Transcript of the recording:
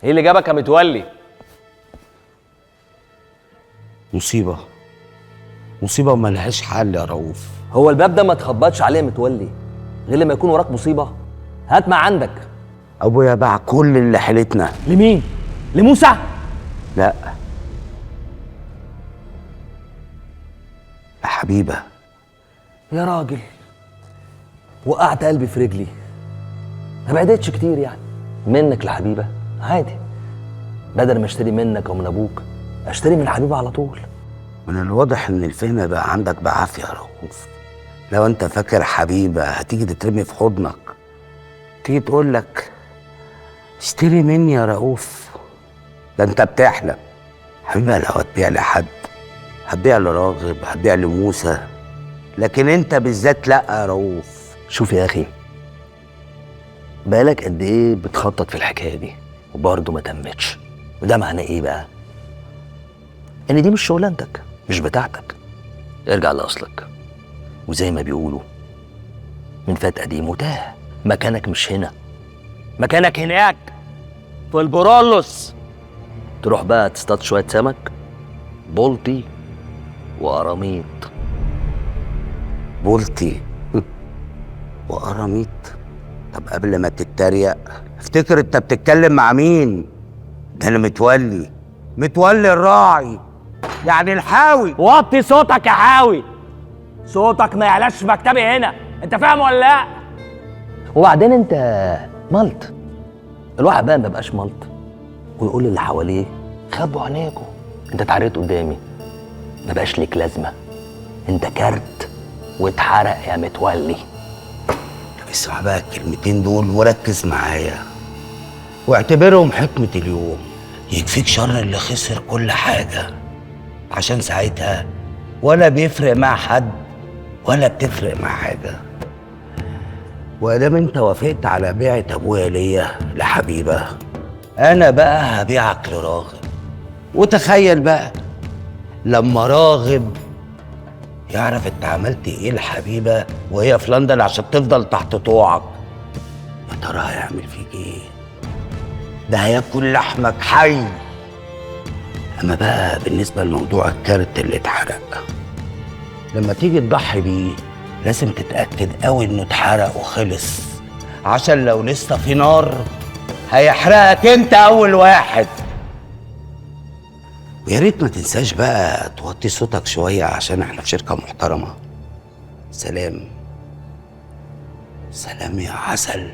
ايه اللي جابك يا متولي؟ مصيبة مصيبة وملهاش حل يا رؤوف. هو الباب ده ما تخبطش عليه يا متولي غير لما يكون وراك مصيبه. هات ما عندك. ابويا باع كل اللي حيلتنا. لمين؟ لموسى؟ لا، يا حبيبة. يا راجل وقعت قلبي في رجلي. ما بعدتش كتير يعني منك لحبيبه، عادي. بدل ما اشتري منك او من ابوك اشتري من حبيبه على طول. من الواضح ان الفهم بقى عندك بعافية يا رؤوف. لو انت فاكر حبيبة هتيجي تترمي في حضنك، تيجي تقول لك اشتري مني يا رؤوف، ده انت بتحلم. حبيبة لو هتبيع لحد هتبيع لراغب، هتبيع لموسى، لكن انت بالذات لا يا رؤوف. شوف يا اخي، بقالك قد ايه بتخطط في الحكايه دي وبرضه ما تمتش، وده معناه ايه بقى؟ ان دي مش شغلانتك، مش بتاعتك. ارجع لاصلك، وزي ما بيقولوا من فات قديم وتاه. مكانك مش هنا، مكانك هناك في البرولوس. تروح بقى تصطاد شويه سمك بلطي وقراميط. بولتي وقراميط؟ طب قبل ما تتريق افتكر انت بتتكلم مع مين. ده انا متولي الراعي، يعني الحاوي. وطي صوتك يا حاوي، صوتك ما يعلاش في مكتبي هنا، انت فاهم ولا لا؟ وبعدين انت ملط. الواحد بقى ما بقاش ملط ويقول اللي حواليه خبوا عينيكوا، انت اتعريت قدامي، ما بقاش ليك لازمه، انت كارت واتحرق يا متولي. اسمع بقى الكلمتين دول وركز معايا واعتبرهم حكمة اليوم. يكفيك شر اللي خسر كل حاجة، عشان ساعتها ولا بيفرق مع حد ولا بتفرق مع حاجة. وادام انت وافقت على بيعة ابويا ليا لحبيبة، انا بقى هبيعك لراغب. وتخيل بقى لما راغب يعرف انت عملت ايه لحبيبة وهي في لندن عشان تفضل تحت طوعك، يا ترى هيعمل فيك ايه؟ ده هياكل لحمك حي. اما بقى بالنسبة لموضوع الكارت اللي اتحرق، لما تيجي تضحي بيه لازم تتأكد قوي انه اتحرق وخلص، عشان لو لسه في نار هيحرقك انت اول واحد. ويا ريت ما تنساش بقى توطي صوتك شوية عشان احنا في شركة محترمة. سلام سلام يا عسل.